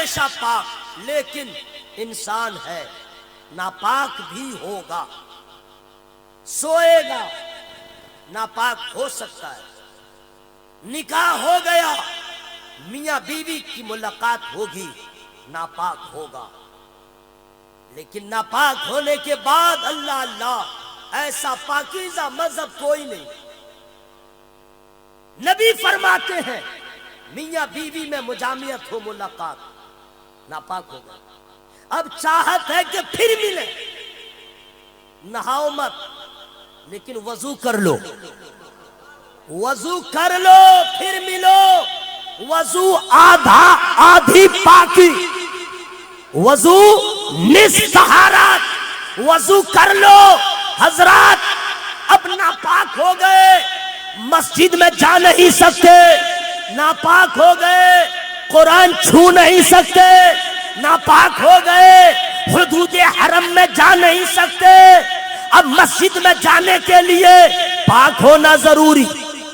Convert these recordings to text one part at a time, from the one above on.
हमेशा पाक, लेकिन इंसान है नापाक भी होगा, सोएगा नापाक हो सकता है, निकाह हो गया मियां बीवी की मुलाकात होगी नापाक होगा, लेकिन नापाक होने के बाद अल्लाह अल्लाह ऐसा पाकीज़ा मजहब कोई नहीं। नबी फरमाते हैं मियां बीवी में मुजामियत हो मुलाकात नापाक हो गया। अब चाहत है कि फिर मिले, नहाओ मत लेकिन वजू कर लो, वजू कर लो फिर मिलो। वजू आधा आधी पाकी, वजू निस्फ तहारत, वजू कर लो। हजरात अब नापाक हो गए, मस्जिद में जा नहीं सकते, नापाक हो गए, कुरान छू नहीं सकते, नापाक हो गए, हुदूद हरम में जा नहीं सकते। अब मस्जिद में जाने के लिए पाक होना जरूरी,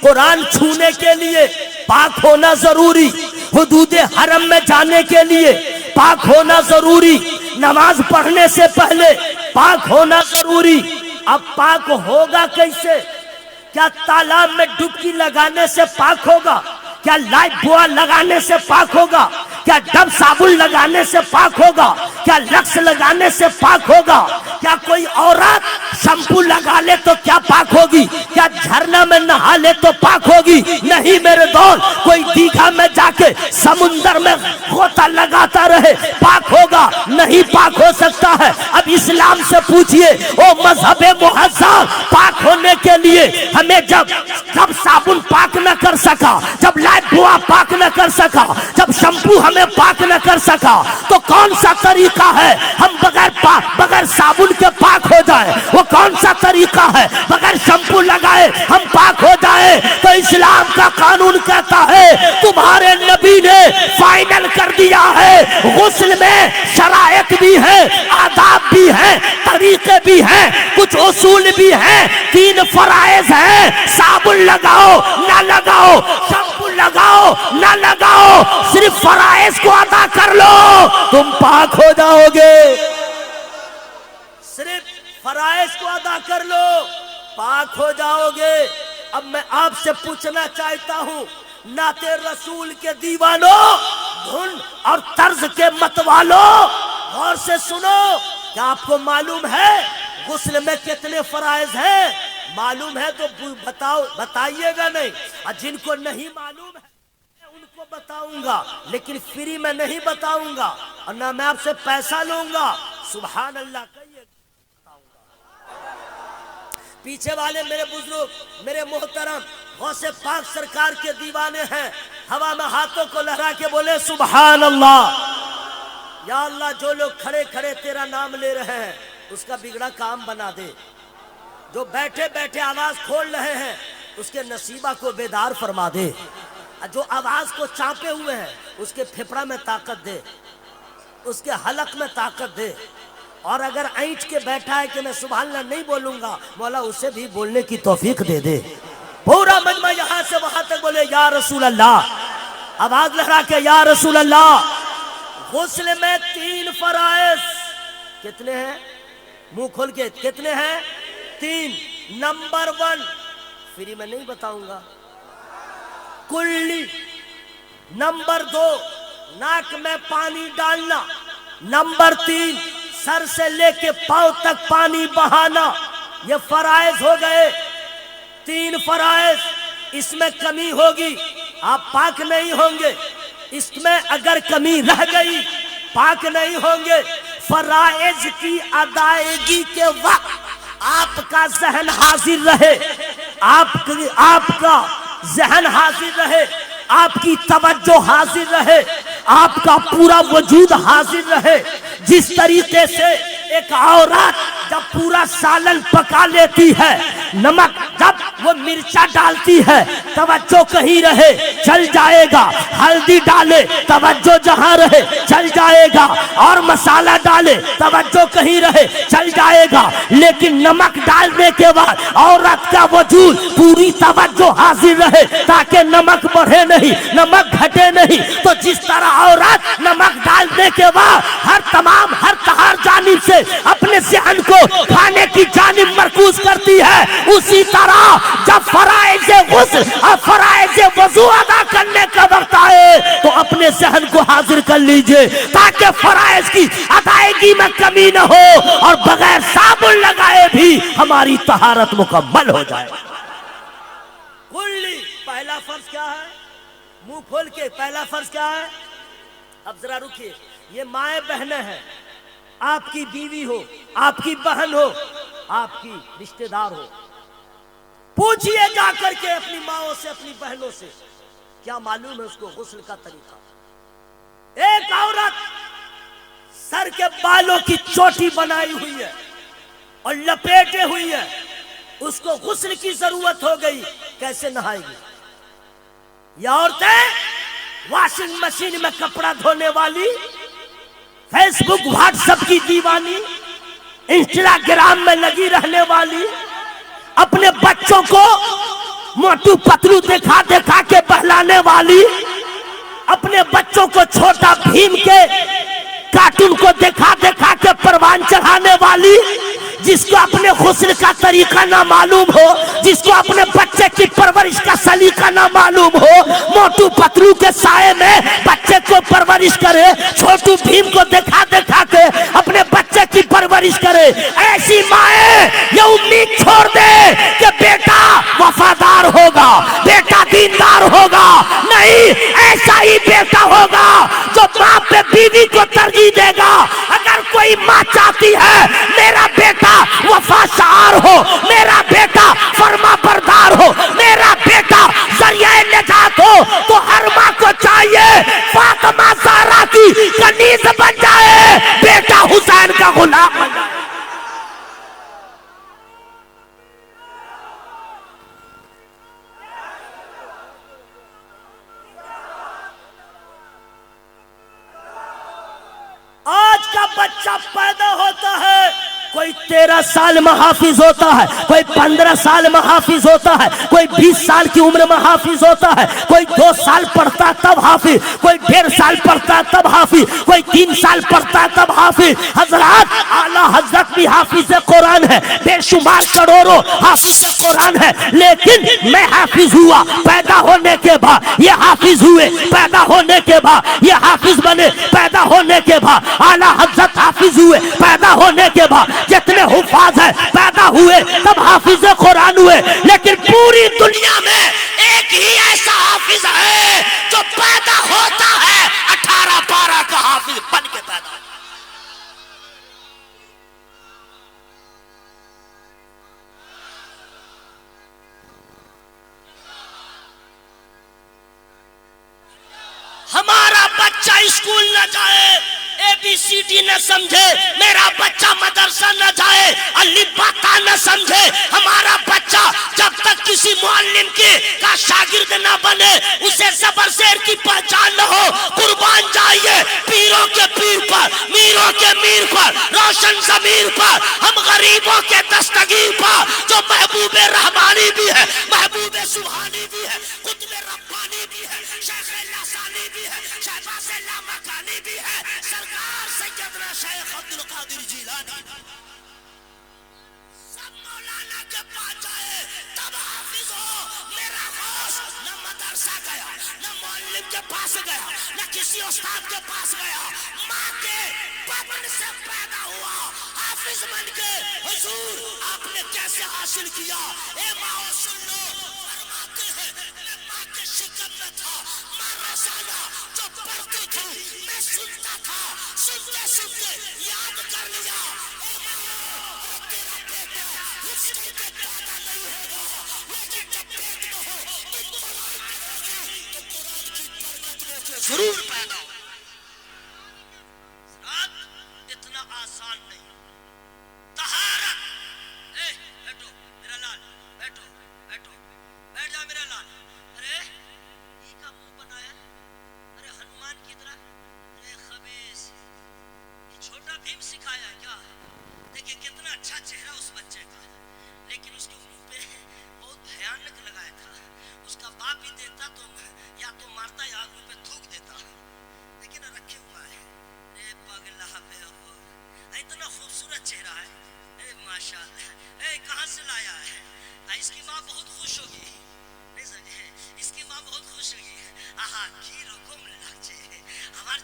कुरान छूने के लिए पाक होना जरूरी, हुदूद हरम में जाने के लिए पाक होना जरूरी, नमाज पढ़ने से पहले पाक होना जरूरी। अब पाक होगा कैसे? क्या तालाब में डुबकी लगाने से पाक होगा? क्या लाइफ बुआ लगाने से पाक होगा? क्या डब साबुन लगाने से पाक होगा? क्या लक्स लगाने से पाक होगा? क्या कोई औरत शैम्पू लगा ले तो क्या पाक होगी? क्या झरना में नहा ले तो पाक होगी? नहीं मेरे दोस्त, कोई दीघा में जाके समुंदर में गोता लगाता रहे पाक होगा? नहीं पाक हो सकता है। अब इस्लाम से पूछिए, ओ मजहब मुहज्जब, पाक होने के लिए हमें जब साबुन पाक न कर सका, जब लाइफ बुआ पाक न कर सका, जब शैम्पू हमें पाक न कर सका, तो कौन सा तरीका है हम बगैर साबुन के पाक हो जाए? वो कौन सा तरीका है बगैर शैम्पू लगाए हम पाक हो जाए? तो इस्लाम का कानून कहता है तुम्हारे नबी ने फाइनल कर दिया है, गुस्ल में शरायत भी है, आदाब भी है, तरीके भी हैं, कुछ उसूल भी हैं, 3 फराइज है। साबुन लगाओ ना लगाओ, शैम्पू लगाओ ना लगाओ, सिर्फ फराइज को अदा कर लो, तुम पाक हो जाओगे। सिर्फ फराइज को अदा कर लो, पाक हो जाओगे। अब मैं आपसे पूछना चाहता हूं, नाते रसूल के दीवानों, धुन और तर्ज के मतवालों, गौर से सुनो। क्या आपको मालूम है गुस्ल में कितने फराइज हैं? मालूम है तो बताइएगा नहीं, और जिनको नहीं मालूम है उनको बताऊंगा, लेकिन फ्री में नहीं बताऊंगा और ना मैं आपसे पैसा लूंगा। सुभान अल्लाह कहिए। पीछे वाले मेरे बुजुर्ग, मेरे मोहतरम गौसे पाक सरकार के दीवाने हैं, हवा में हाथों को लहरा के बोले सुभान अल्लाह। या अल्लाह, जो लोग खड़े खड़े तेरा नाम ले रहे हैं उसका बिगड़ा काम बना दे, जो बैठे बैठे आवाज खोल रहे हैं उसके नसीबा को बेदार फरमा दे, जो आवाज को चापे हुए हैं उसके फेफड़ा में ताकत दे, उसके हलक में ताकत दे, और अगर ऐंठ के बैठा है कि मैं सुभान अल्लाह नहीं बोलूंगा, मौला उसे भी बोलने की तौफीक दे दे। पूरा मजमा यहां से वहां तक बोले या रसूल अल्लाह, आवाज लहरा के या रसूल अल्लाह। गुस्ल में 3 फराइज कितने हैं? मुंह खोल के कितने हैं? 3। नंबर 1 फ्री में नहीं बताऊंगा, कुल्ली। नंबर 2 नाक में पानी डालना। नंबर 3 सर से लेके पांव तक पानी बहाना। ये फराइज हो गए, 3 फराइज। इसमें कमी होगी आप पाक नहीं होंगे, इसमें अगर कमी रह गई पाक नहीं होंगे। फराइज की अदायगी के वक्त आपका जहन हाजिर रहे, आपका जहन हाजिर रहे, आपकी तवज्जो हाजिर रहे, आपका पूरा वजूद हाजिर रहे। जिस तरीके से एक औरत जब पूरा सालन पका लेती है, नमक जब वो मिर्चा डालती है तवज्जो कहीं रहे चल जाएगा, हल्दी डाले तवज्जो जहां रहे चल जाएगा, और मसाला डाले तवज्जो कहीं रहे चल जाएगा, लेकिन नमक डालने के बाद औरत का वजूद पूरी तवज्जो हाजिर रहे ताकि नमक बढ़े नहीं, नमक घटे नहीं। तो जिस तरह औरत नमक डालने के बाद हर तहार जानिब से अपने ज़हन को खाने की जानिब मरकूज करती है, उसी तरह जब फराइज़े गुस्ल और फराइज़े वज़ू अदा करने का वक्त आए तो अपने ज़हन को हाजिर कर लीजिए ताकि फराइज़ की अदायगी में कमी न हो और बगैर साबुन लगाए भी हमारी तहारत मुकम्मल हो जाए। कुल्ली पहला फर्ज क्या है? मुंह खोल के पहला फर्ज क्या है? अब जरा रुकिए, ये माए बहनें हैं, आपकी बीवी हो, आपकी बहन हो, आपकी रिश्तेदार हो, पूछिए जाकर के अपनी माओ से, अपनी बहनों से, क्या मालूम है उसको गुस्ल का तरीका। एक औरत सर के बालों की चोटी बनाई हुई है और लपेटे हुई है, उसको गुस्ल की जरूरत हो गई, कैसे नहाएगी? ये औरतें वॉशिंग मशीन में कपड़ा धोने वाली, फेसबुक व्हाट्सएप की दीवानी, इंस्टाग्राम में लगी रहने वाली, अपने बच्चों को मोटू पतलू दिखा दिखा के बहलाने वाली, अपने बच्चों को छोटा भीम के कार्टून को दिखा दिखा के परवान चढ़ाने वाली, जिसको अपने गुस्ल का तरीका ना मालूम हो, जिसको अपने बच्चे की परवरिश का सलीका ना मालूम हो, मोटू पतलू के साए में बच्चे को परवरिश करे, छोटू भीम को दिखा दिखा के अपने बच्चे की परवरिश करे। ऐसी माए ये उम्मीद छोड़ दे कि बेटा वफादार होगा, बेटा दीनदार होगा, नहीं, ऐसा ही बेटा होगा जो माँ पे बीवी को तरजीह देगा। अगर कोई माँ चाहती है मेरा बेटा वफादार हो, मेरा बेटा फरमा बरदार हो, मेरा बेटा जरिया निजात हो, तो हर माँ को चाहिए फातिमा ज़हरा की कनीज़ बन जाए, बेटा हुसैन का गुलाम बन जाए। आज का बच्चा पैदा होता है, कोई 13 साल में हाफिज होता है, कोई 15 साल में हाफिज होता है, कोई 20 साल की उम्र में हाफिज होता है, कोई 2 साल पढ़ता तब हाफिज, कोई 1.5 साल पढ़ता तब हाफिज, कोई 3 साल पढ़ता तब हाफिज। हजरत आला हजरत भी हाफिज कुरान है, बेशुमार करोड़ों हाफिज कुरान है, लेकिन मैं हाफिज हुआ पैदा होने के बाद, ये हाफिज हुए पैदा होने के बाद, ये हाफिज बने पैदा होने के बाद, आला हजरत हाफिज हुए पैदा होने के बाद, जितने हुफाज है पैदा हुए तब हाफिज कुरान हुए, लेकिन पूरी दुनिया में एक ही ऐसा हाफिज है जो पैदा होता है 18 पारा का हाफिज बन के पैदा। हमारा बच्चा स्कूल न जाए, ABCD न समझे, मेरा बच्चा मदरसा न जाए, अलिफ बा ता न समझे, हमारा बच्चा जब तक किसी मुअल्लिम के का शागिर्द न बने, उसे ज़बर ज़ेर की पहचान न हो, कुर्बान जाइए पीरों के पीर पर, मीरों के मीर पर, रोशन ज़मीर पर, हम गरीबों के दस्तगीर पर, जो महबूब रहमानी भी है, महबूब सुहानी भी है, कुतुब रब्बानी भी है, शेख लसानी भी है, शहबाज लामकानी भी है, सरकार सैयदना शेख अब्दुल कादिर जिलानी, सब मौलाना के पास जाए तब हाफिज हो। मेरा गौस न मदरसा गया, न मुअल्लिम के पास गया, न किसी उस्ताद के पास गया, माँ के बदन से पैदा हुआ, हाफिज बन के। हुजूर आपने कैसे हासिल किया? ए माओ सुन लो, फरमाते हैं मैं माँ के शिकम में था, माँ रसाना जो पढ़ती थी मैं सुनता था, सुनते सुनते याद कर लिया। ए माँ, तेरा बेटा रिश्ते के पैदा नहीं होगा, लेकिन जब पेट में हो तुम कुरान पढ़ोगी तो कुरान की बरकत में से जरूर पैदा हो। इतना आसान नहीं। तहारत, बैठो मेरा लाल, बैठो,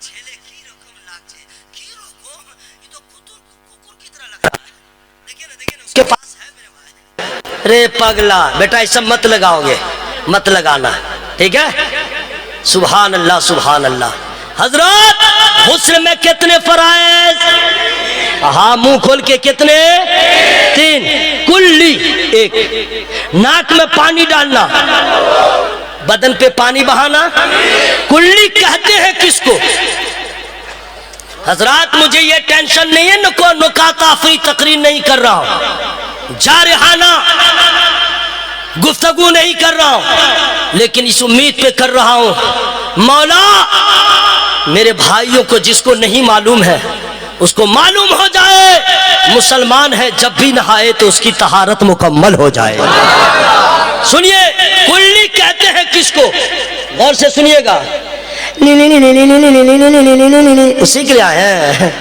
छेले की रकम लागছে की रकम ये तो कुकुर की तरह लगता है। देखिए ना उसके पास है मेरे भाई। रे पगला बेटा ऐसा मत लगाओगे, मत लगाना, ठीक है। सुभान अल्लाह सुभान अल्लाह। हजरत हुस्न में कितने फराइज? हाँ मुंह खोल के कितने? 3। कुल्ली 1, नाक में पानी डालना, बदन पे पानी बहाना, कुल्ली कहते हैं किसको? हजरत मुझे ये टेंशन नहीं है, नुकाताफरी तकरीर नहीं कर रहा हूं, जारहाना गुफ्तगू नहीं कर रहा हूं, लेकिन इस उम्मीद पे कर रहा हूं मौला मेरे भाइयों को जिसको नहीं मालूम है उसको मालूम हो जाए, मुसलमान है जब भी नहाए तो उसकी तहारत मुकम्मल हो जाए। सुनिए कुल्ली कहते हैं किसको? गौर से सुनिएगा, उसी के लिए आए हैं,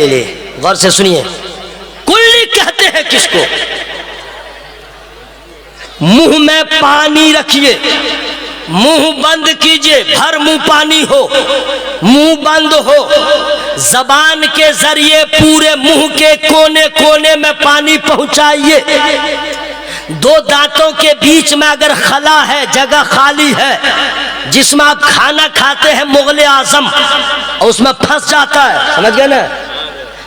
ले गौर से सुनिए। कुल्ली कहते हैं किसको? मुंह में पानी रखिए, मुंह बंद कीजिए, भर मुंह पानी हो, मुंह बंद हो, जबान के जरिए पूरे मुंह के कोने कोने में पानी पहुंचाइए। 2 दांतों के बीच में अगर खला है, जगह खाली है, जिसमें आप खाना खाते हैं मुगले आजम, उसमें फंस जाता है, समझ गए ना,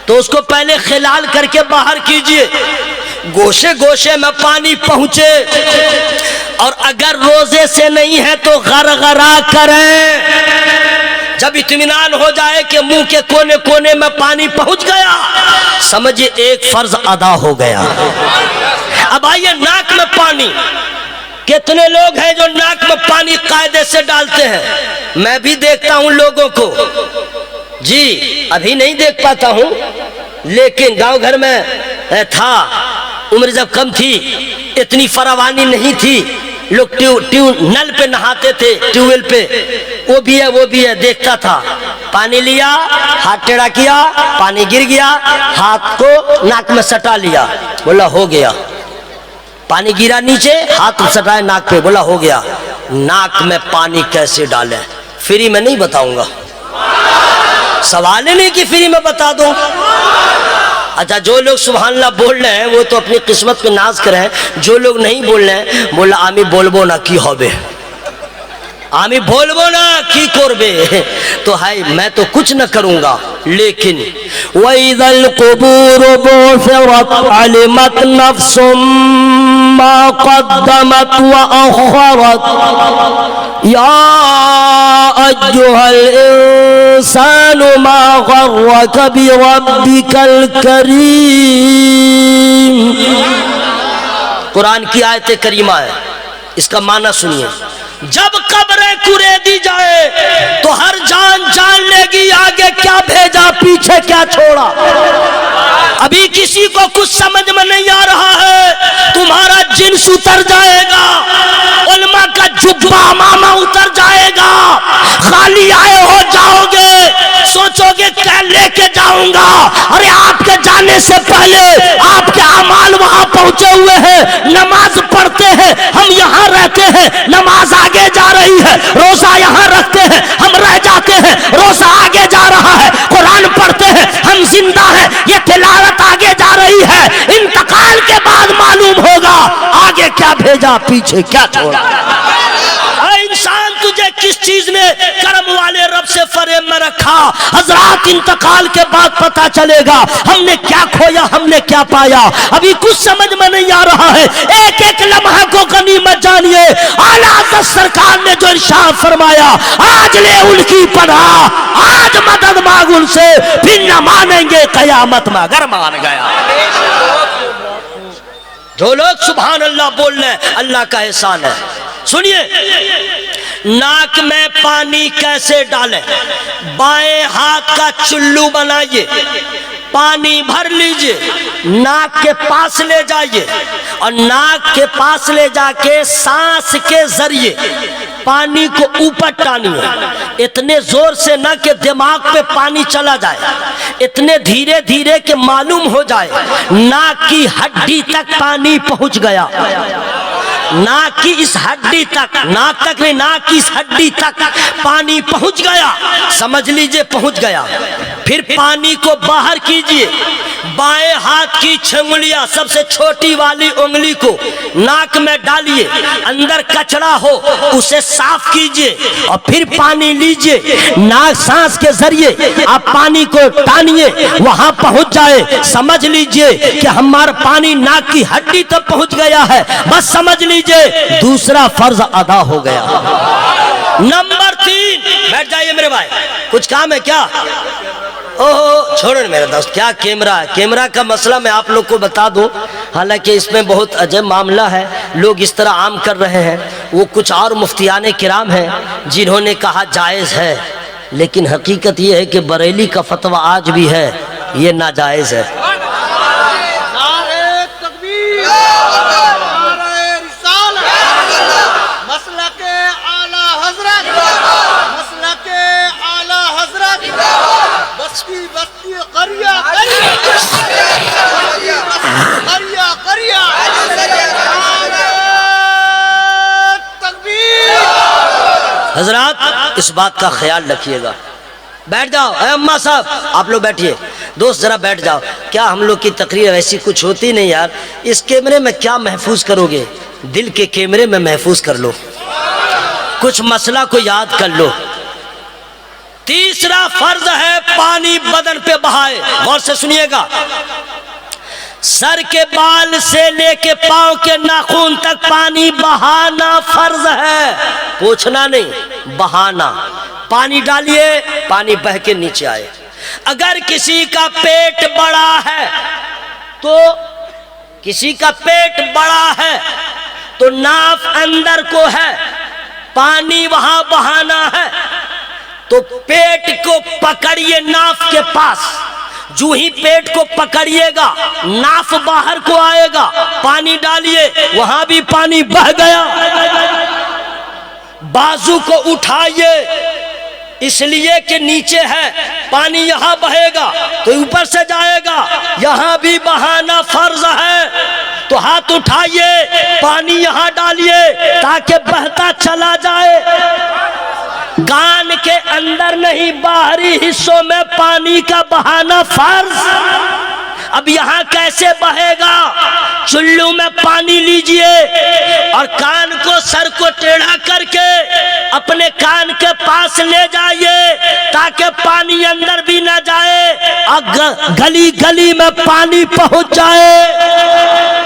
तो उसको पहले खिलाल करके बाहर कीजिए, गोशे गोशे में पानी पहुंचे। और अगर रोजे से नहीं है तो गरगरा करें, जब इत्मीनान हो जाए कि मुंह के कोने कोने में पानी पहुंच गया, समझिए एक फर्ज अदा हो गया। अब आइए नाक में पानी। कितने लोग हैं जो नाक में पानी कायदे से डालते हैं? मैं भी देखता हूं लोगों को जी, अभी नहीं देख पाता हूं, लेकिन गांव घर में था, उम्र जब कम थी, इतनी फरावानी नहीं थी, लोग नल पे नहाते थे, ट्यूबवेल पे, वो भी है, देखता था। पानी लिया, हाथ टेढ़ा किया, पानी गिर गया, हाथ को नाक में सटा लिया, बोला हो गया। पानी गिरा नीचे, हाथ सटाए नाक पे, बोला हो गया। नाक में पानी कैसे डालें? फ्री में नहीं बताऊंगा, सवाल ही नहीं कि फ्री में बता दूं। अच्छा, जो लोग सुभान अल्लाह बोल रहे हैं वो तो अपनी किस्मत पे नाज करें, जो लोग नहीं बोल रहे हैं, बोला आमी बोलबो ना की होबे, आमी बोलबो ना की करबे, तो हाय मैं तो कुछ न करूंगा, लेकिन वइदल कुबूर बुसिरत अलिमत नफ्सुम मा क़द्दमत व अख़रत या अय्युहल इंसानु मा गर्रक बिरब्बिकल करीम। कुरान की आयत करीमा है, इसका माना सुनिए। जब कब्रें कुरेदी जाए तो हर जान जान लेगी आगे क्या भेजा पीछे क्या छोड़ा। अभी किसी को कुछ समझ में नहीं आ रहा है, तुम्हारा जिन्स उतर जाएगा, उलमा का जुब्बा मामा उतर जाएगा, खाली आए हो जाओगे, सोचोगे क्या लेके जाऊंगा। अरे आपके जाने से पहले आपके अमाल वहां पहुंचे हुए हैं, नमाज पढ़ते हैं, हम यहाँ रहते हैं, नमाज आगे जा रही है, रोजा यहाँ रखते हैं, हम रह जाते हैं, रोजा आगे जा रहा है, कुरान पढ़ते हैं, हम जिंदा हैं, ये तिलावत आगे जा रही है। इंतकाल के बाद मालूम होगा आगे क्या भेजा पीछे क्या छोड़ा। इंसान तुझे किस चीज ने कर्म वाले रब से फरेब में रखा, हजरात इंतकाल के बाद पता चलेगा हमने क्या खोया हमने क्या पाया। अभी कुछ समझ में नहीं आ रहा है, एक एक लम्हा को गनीमत जानिए। आला हज़रत सरकार ने जो इरशाद फरमाया, आज ले उनकी पनाह, आज मदद मांग उनसे, फिर न मानेंगे कयामत में अगर मान गया। जो लोग सुभान अल्लाह बोल रहे हैं, अल्लाह का एहसान है। सुनिए, नाक में पानी कैसे डालें? बाएं हाथ का चुल्लू बनाइए, पानी भर लीजिए, नाक के पास ले जाइए और नाक के पास ले जाके सांस के जरिए पानी को ऊपर टानिए। इतने जोर से ना कि दिमाग पे पानी चला जाए, इतने धीरे धीरे कि मालूम हो जाए नाक की हड्डी तक पानी पहुंच गया। नाक की इस हड्डी तक, नाक तक नहीं, नाक की इस हड्डी तक पानी पहुंच गया, समझ लीजिए पहुंच गया। फिर पानी को बाहर कीजिए, बाएं हाथ की छंगुलियां सबसे छोटी वाली उंगली को नाक में डालिए, अंदर कचरा हो उसे साफ कीजिए और फिर पानी लीजिए, नाक सांस के जरिए आप पानी को टानिए, वहां पहुंच जाए, समझ लीजिए कि हमारा पानी नाक की हड्डी तक पहुंच गया है, बस समझ लीजिए दूसरा फर्ज अदा हो गया। नंबर 3, बैठ जाइए मेरे भाई, कुछ काम है क्या? ओहो छोड़ो मेरे दोस्त, क्या कैमरा है, कैमरा का मसला मैं आप लोग को बता दूं, हालांकि इसमें बहुत अजब मामला है, लोग इस तरह आम कर रहे हैं। वो कुछ और मुफ्तियाने किराम हैं जिन्होंने कहा जायज़ है, लेकिन हकीकत ये है कि बरेली का फतवा आज भी है ये नाजायज़ है। हजरात इस बात का ख्याल रखिएगा। बैठ जाओ अम्मा साहब, आप लोग बैठिए, दोस्त जरा बैठ जाओ। क्या हम लोग की तकरीर ऐसी कुछ होती नहीं यार, इस कैमरे में क्या महफूज करोगे, दिल के कैमरे में महफूज कर लो, कुछ मसला को याद कर लो। तीसरा फर्ज है पानी बदन पे बहाए, गौर से सुनिएगा, सर के बाल से लेके पांव के नाखून तक पानी बहाना फर्ज है, पोंछना नहीं, बहाना। पानी डालिए, पानी बह के नीचे आए। अगर किसी का पेट बड़ा है तो, किसी का पेट बड़ा है तो नाफ अंदर को है, पानी वहां बहाना है, तो पेट को पकड़िए नाफ के पास, जो ही पेट को पकड़िएगा नाफ बाहर को आएगा, पानी डालिए, वहां भी पानी बह गया। बाजू को उठाइए, इसलिए कि नीचे है, पानी यहां बहेगा तो ऊपर से जाएगा, यहां भी बहाना फर्ज है, तो हाथ उठाइए, पानी यहां डालिए ताकि बहता चला जाए। कान के अंदर नहीं, बाहरी हिस्सों में पानी का बहाना फर्ज। अब यहाँ कैसे बहेगा, चुल्लू में पानी लीजिए और कान को, सर को टेढ़ा करके अपने कान के पास ले जाइए ताकि पानी अंदर भी ना जाए और गली गली में पानी पहुंच जाए।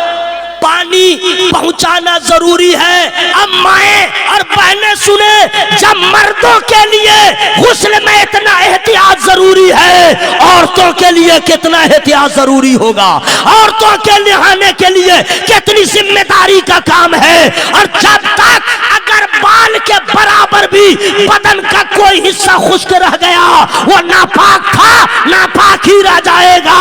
पानी पहुंचाना जरूरी है। अब माए और बहनें सुने, जब मर्दों के लिए गुस्ल में इतना एहतियात जरूरी है, औरतों के लिए कितना एहतियात जरूरी होगा, औरतों के नहाने के लिए कितनी जिम्मेदारी का काम है। और जब तक अगर बाल के बराबर भी बदन का कोई हिस्सा खुश्क रह गया, वो नापाक था, नापाक ही रह जाएगा।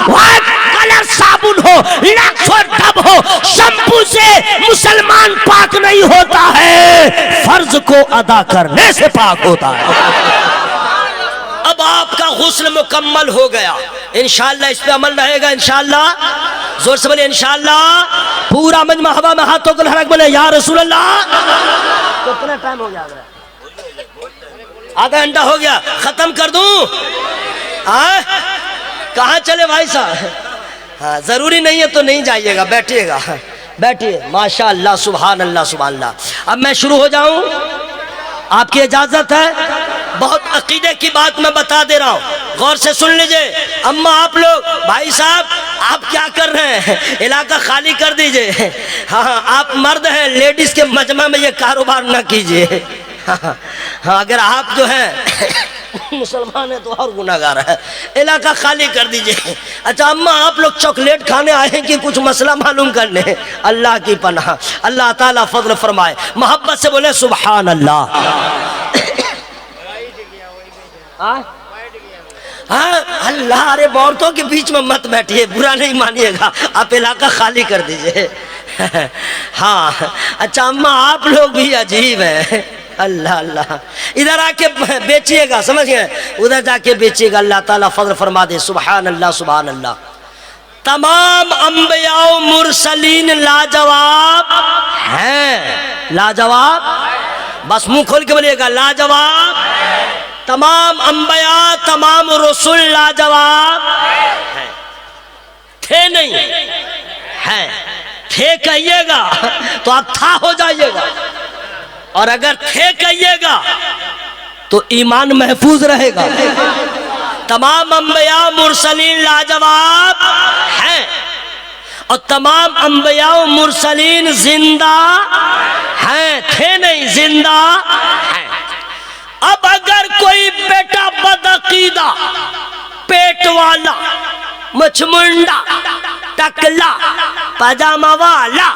वह कलर साबुन हो, लक्स हो, डब हो, शैम्पू से मुसलमान पाक नहीं होता है, फर्ज को अदा करने से पाक होता है। अब आपका गुस्ल मुकम्मल हो गया, इंशाअल्लाह इस पे अमल रहेगा, इंशाअल्लाह, जोर से बोले इंशाअल्लाह। पूरा मजमा हवा में हाथों को लहरा के बोले या रसूल अल्लाह। कितना टाइम हो गया? आधा घंटा हो गया, खत्म कर दूं? कहाँ चले भाई साहब? हाँ, जरूरी नहीं है तो नहीं जाइएगा, बैठिएगा, बैठिए। माशाअल्लाह, सुभान अल्लाह, सुभान अल्लाह। अब मैं शुरू हो जाऊं, आपकी इजाजत है? बहुत अकीदे की बात मैं बता दे रहा हूँ, गौर से सुन लीजिए। अम्मा आप लोग, भाई साहब आप क्या कर रहे हैं, इलाका खाली कर दीजिए। हाँ, आप मर्द हैं, लेडीज के मजमा में ये कारोबार ना कीजिए। हाँ, अगर आप जो है मुसलमान है तो और गुनाहगार है, इलाका खाली कर दीजिए। अच्छा अम्मा आप लोग चॉकलेट खाने आए हैं कि कुछ मसला मालूम करने? अल्लाह की पनाह, अल्लाह ताला फजल फरमाए। मोहब्बत से बोले सुभान अल्लाह। हाँ अल्लाह, अरे औरतों के बीच में मत बैठिए, बुरा नहीं मानिएगा, आप इलाका खाली कर दीजिए। हाँ अच्छा अम्मा आप लोग भी अजीब हैं, अल्लाह अल्लाह। इधर आके बेचिएगा, समझ गए, उधर जाके बेचिएगा, अल्लाह ताला फजल फरमा दे। सुभान अल्लाह, सुभान अल्लाह। तमाम अंबियाओ मुरसलीन लाजवाब हैं। लाजवाब, बस मुंह खोल के बोलिएगा लाजवाब। तमाम अंबिया तमाम रसूल लाजवाब हैं। थे नहीं है, थे कहिएगा तो आप था हो जाइएगा, और अगर थे कहिएगा तो ईमान महफूज रहेगा। तमाम अंबिया मुरसलीन लाजवाब हैं और तमाम अंबिया मुरसलीन जिंदा हैं। थे नहीं, जिंदा हैं। अब अगर कोई बेटा बदअकीदा, पेट वाला, मुछमुंडा, टकला, पजामा वाला,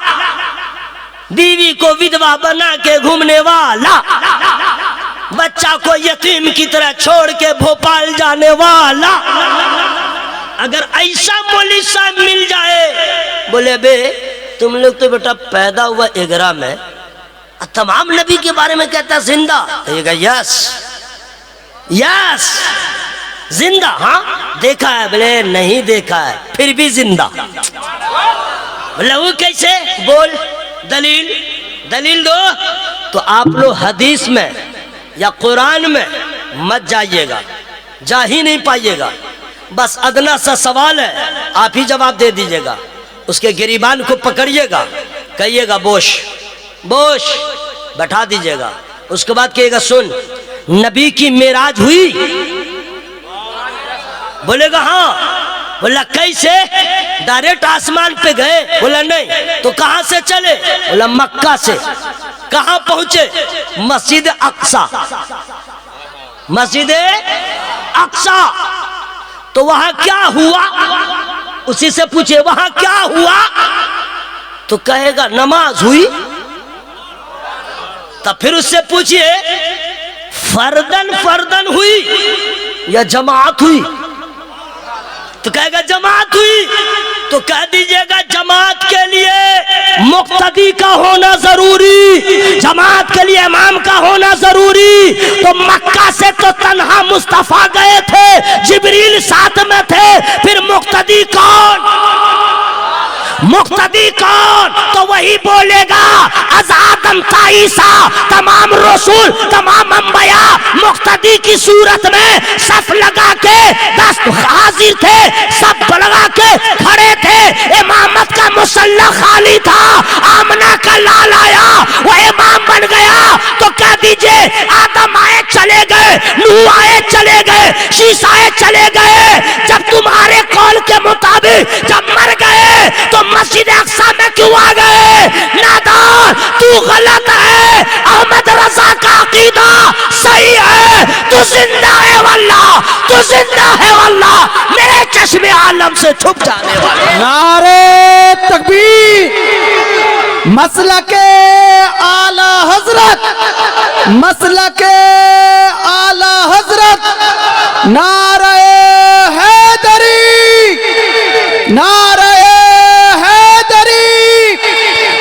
बीवी को विधवा बना के घूमने वाला, बच्चा को यतीम की तरह छोड़ के भोपाल जाने वाला, अगर ऐसा मौलवी साहब मिल जाए, बोले बे तुम लोग तो बेटा पैदा हुआ 11 में, तमाम नबी के बारे में कहता जिंदा, कहेगा यस यस जिंदा। हाँ देखा है, बोले नहीं देखा है, फिर भी जिंदा। बोले वो कैसे, बोल दलील, दलील दो। तो आप लोग हदीस में या कुरान में मत जाइएगा, जा ही नहीं पाइएगा। बस अदना सा सवाल है, आप ही जवाब दे दीजिएगा। उसके गिरीबान को पकड़िएगा, कहिएगा बोश बोश, बैठा दीजिएगा। उसके बाद कहिएगा सुन नबी की मेराज हुई, बोलेगा हाँ। बोला कैसे, डायरेक्ट आसमान पे गए, बोला नहीं। तो कहां से चले, बोला मक्का से। कहां पहुंचे, मस्जिद अक्सा, मस्जिद अक्सा। तो वहां क्या हुआ, उसी से पूछे वहां क्या हुआ, तो कहेगा नमाज हुई। तब फिर उससे पूछिए फर्दन फर्दन हुई या जमात हुई, तो कहेगा जमात हुई। तो कह दीजिएगा जमात के लिए मुक्तदी का होना जरूरी, जमात के लिए इमाम का होना जरूरी। तो मक्का से तो तन्हा मुस्तफा गए थे, जिब्रील साथ में थे, फिर मुक्तदी कौन, मुक्तदी कौन, तो वही बोलेगा आदम था ईसा, तमाम रसूल तमाम अंबिया मुक्तदी की सूरत में सफ लगा के 10 हाजिर थे, सब लगा के खड़े थे। इमामत का मुसल्ला खाली था, आमना का लाल आया, वो इमाम बन गया। तो कह दीजिए आदम आए चले गए, नूह आए चले गए, शीशा आए चले गए, जब तुम्हारे कौल के मुताबिक जब मर गए तो मस्जिद अक्सा में क्यों आ गए? नादान, तू गलत है, अहमद रजा का अकीदा सही है, तू जिंदा है वल्लाह, तू जिंदा है वल्लाह, मेरे चश्मे आलम से छुप जाने वाले। नारे तकबीर, मसलके आला हजरत, मसलके आला हजरत, नारे हैदरी, नारे हैदरी,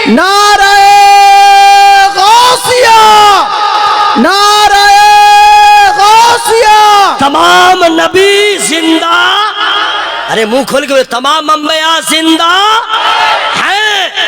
नारे गौसिया, नारे गौसिया। तमाम नबी जिंदा, अरे मुंह खोल के, तमाम अंबिया जिंदा हैं।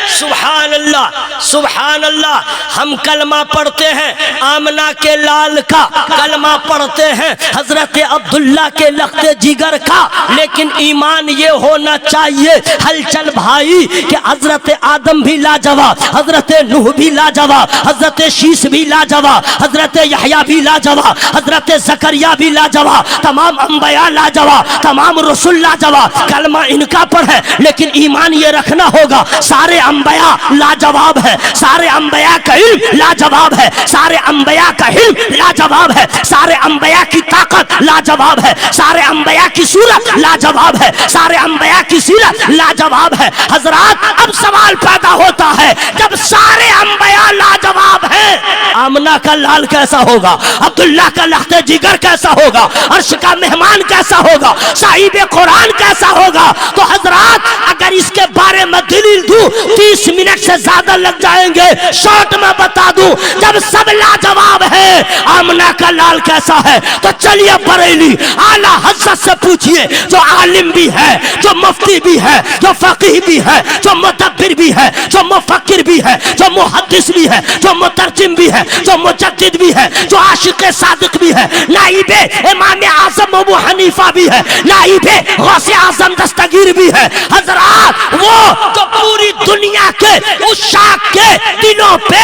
सुभान अल्लाह सुभान अल्लाह। हम कलमा पढ़ते हैं आमना के लाल का, कलमा पढ़ते हैं हजरत अब्दुल्ला के लख्ते जिगर का, लेकिन ईमान ये होना चाहिए हलचल भाई कि हजरत आदम भी लाजवाब, हजरत नूह भी लाजवाब, हजरत शीश भी लाजवाब, हजरत यहया भी लाजवाब, हजरत जकरिया भी लाजवाब, तमाम अंबिया लाजवाब, तमाम रसूल लाजवाब। कलमा इनका पढ़े, लेकिन ईमान ये रखना होगा सारे अंबिया लाजवाब है, सारे अंबिया का इल्म लाजवाब है, सारे अंबिया का इल्म लाजवाब है, सारे अंबिया की ताकत लाजवाब है, सारे अंबिया की सूरत लाजवाब है, सारे अंबिया की सीरत लाजवाब है। हजरात अब सवाल पैदा होता है, जब सारे अंबिया लाजवाब है, आमना का लाल कैसा होगा, अब्दुल्ला का लख्ते जिगर कैसा होगा, अर्श का मेहमान कैसा होगा, साहिब कुरान कैसा होगा? तो हजरात अगर इसके बारे में दलील दूं 20 मिनट से ज्यादा लग जाएंगे, शॉर्ट में बता दूं, जब सब लाजवाब है आमना का लाल कैसा है, तो चलिए बरेली आला हजरत से पूछिए, जो आलिम भी है, जो मुफ्ती भी है, जो फकीह भी है, जो मुदब्बिर भी है, जो मुफक्किर भी है, जो मुहद्दिस भी है, जो मुतरजिम भी है, जो मुजद्दिद भी है, जो आशिक सादिक भी है, नाइबे इमाम आजम अबू हनीफा भी है, नाइबे गौसे आजम दस्तगीर भी है। हजरात वो तो पूरी दुनिया के उस शाख के दिलों पे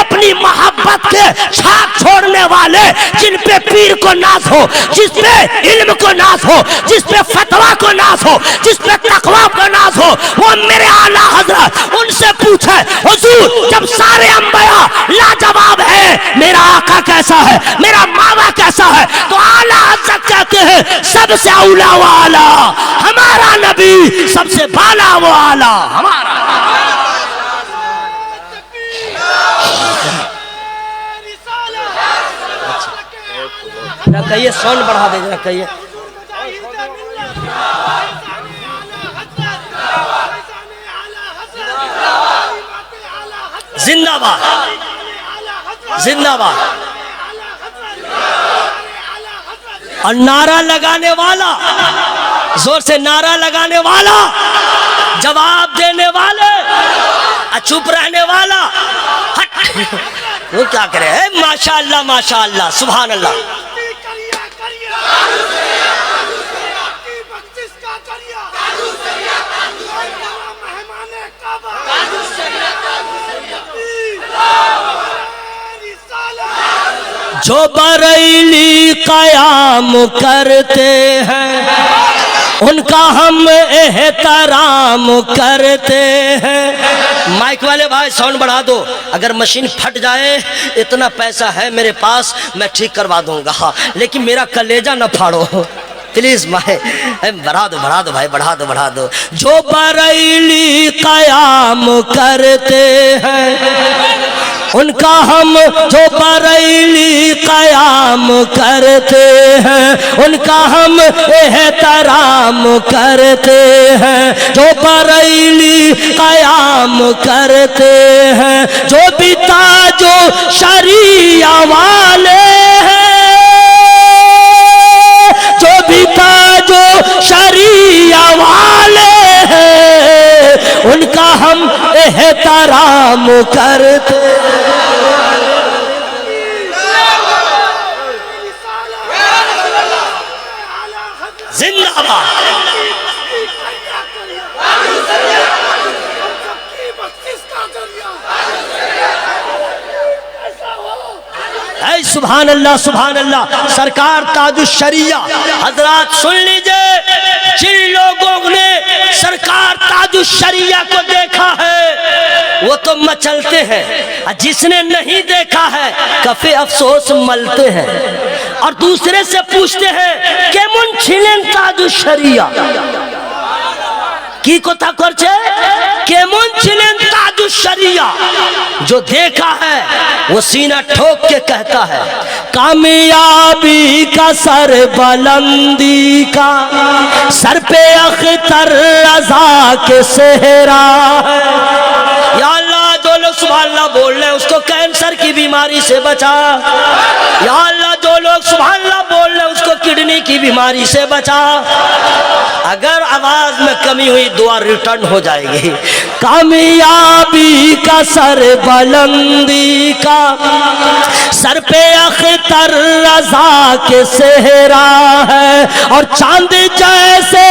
अपनी मोहब्बत के छाप छोड़ने वाले, जिन पे पीर को नाज हो, जिस पे इल्म को नाज हो, जिस पे फतवा को नाज हो, जिस पे तकवा को नाज हो, वो मेरे आला हजरत उनसे पूछे, हुजूर जब सारे अंबिया लाजवाब है, मेरा आका कैसा है, मेरा मामा कैसा है, तो आला हजरत कहते हैं सबसे औला वाला हमारा नबी, सबसे बाला वो आला हमारा। ना कहिए साउंड बढ़ा दे, जरा कहिए। जिंदाबाद जिंदाबाद। और नारा लगाने वाला, जोर से नारा लगाने वाला, जवाब देने वाले, चुप रहने वाला, वो क्या करे? माशाअल्लाह माशाअल्लाह सुभान अल्लाह। जो बरेली कयाम करते हैं उनका हम एहतराम करते हैं। माइक वाले भाई साउंड बढ़ा दो, अगर मशीन फट जाए इतना पैसा है मेरे पास, मैं ठीक करवा दूंगा, लेकिन मेरा कलेजा न फाड़ो प्लीज। बढ़ा दो भाई, बढ़ा दो। जो बरेली कयाम करते हैं उनका हम, जो बरेली कयाम करते हैं उनका हम एहतराम करते हैं। जो बरेली कयाम करते हैं, जो बिता जो शरिया वाले हैं, जो बिता जो शरिया वाले हैं, उनका हम एहतराम करते हैं। जिंदाबाद। सुभान अल्लाह सुभान अल्लाह। सरकार ताजुश शरिया, हजरात सुन लीजिए, जिन लोगों ने सरकार ताजुश शरिया को देखा है वो तो मचलते हैं, जिसने नहीं देखा है कफे अफसोस मलते हैं। और दूसरे से पूछते हैं केमुन छिलेन ताजुश शरिया की कोता करछे, केमुन छिलेन ताजुश शरिया। जो देखा है वो सीना ठोक के कहता है कामयाबी का सर बुलंदी का, सर पे अख्तर रज़ा के सेहरा है। या अल्लाह जो लोग सुभान अल्लाह बोल रहे हैं उसको कैंसर की बीमारी से बचा। या अल्लाह जो लोग सुभान अल्लाह बोल रहे हैं उसको किडनी की बीमारी से बचा। अगर आवाज में कमी हुई दुआ रिटर्न हो जाएगी। कामयाबी का सर बुलंदी का, सर पे अख्तर रज़ा के सेहरा है। और चांद जैसे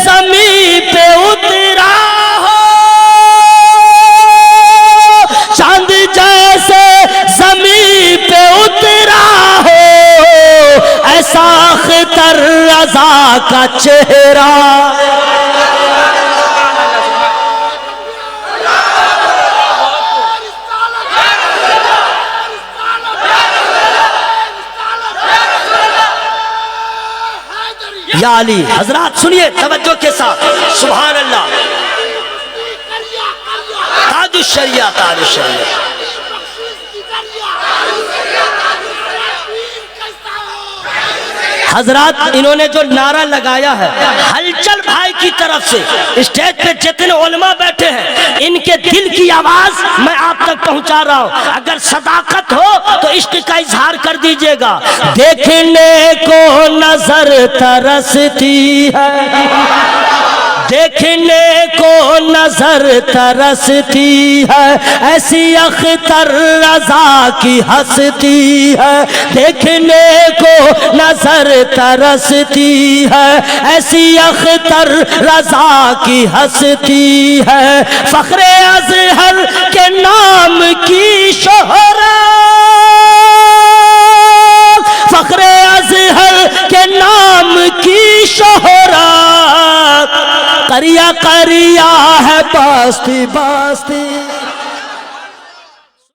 ज़मीन पे उतरा हो, चांद जैसे ज़मीन पे उतरा हो, ऐसा अख्तर रज़ा का चेहरा। या अली हजरात सुनिए तवज्जो के साथ, सुभान अल्लाह। ताजुश शरिया, ताजुश शरिया। हजरात इन्होंने जो नारा लगाया है हलचल भाई की तरफ से, स्टेज पे जितने उलमा बैठे हैं इनके दिल की आवाज मैं आप तक पहुंचा रहा हूं। अगर सदाकत हो तो इश्क का इजहार कर दीजिएगा। देखने को नजर तरसती है, देखने को नजर तरसती है, ऐसी अख्तर रजा की हंसती है। देखने को नजर तरसती है, ऐसी अख्तर रजा की हंसती है। फख्रे अज़हर के नाम की शोहरत, फख्रे अज़हर के नाम की शोहरत, करिया करिया है बस्ती बस्ती।